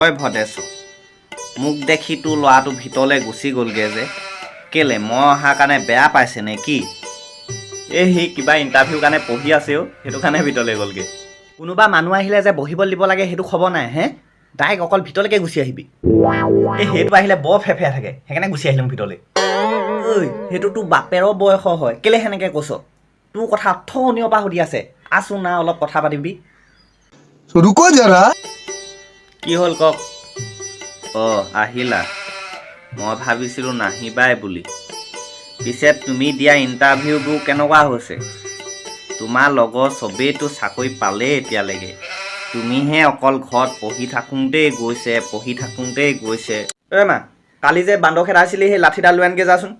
ঐ ভদেশ্বৰ, মোক দেখি তোৰ ল'ৰাটো ভিতৰলৈ গুচি গ'লগৈ যে কেলে মই অহাৰ কাৰণে বেয়া পাইছে নে কি? সি কিবা ইণ্টাৰভিউৰ কাৰণে পঢ়ি আছেও, সেইটো কাৰণে ভিতৰলৈ গ'লগৈ। কোনোবা মানুহ আহিলে যে বহিবলৈ দিব লাগে সেইটো খবৰ নাই হে? ডাইৰেক্ট অকল ভিতৰলৈকে গুচি আহিবি। সেইটো আহিলে বৰ ফেফেয়া থাকে, সেইকাৰণে গুচি আহিলোঁ ভিতৰলৈ। ঐ, সেইটো তোৰ বাপেৰৰ বয়সৰ হয়, কেলে সেনেকৈ কৈছ? তোৰ কথা অথনিৰ পৰা সুধি আছে, আছো না অলপ কথা পাতিবি। ৰুকো যাৰা। কি হ'ল কওক? আহিলা, মই ভাবিছিলোঁ নাহিবাই বুলি। পিছে তুমি দিয়া ইণ্টাৰভিউবোৰ কেনেকুৱা হৈছে? তোমাৰ লগৰ চবেইতো চাকৰি পালেই এতিয়ালৈকে, তুমিহে অকল ঘৰত পঢ়ি থাকোঁতেই গৈছে। ঐ মা, কালি যে বান্দৰ খেদাইছিলি সেই লাঠিডাল লৈ আনকৈ যাচোন।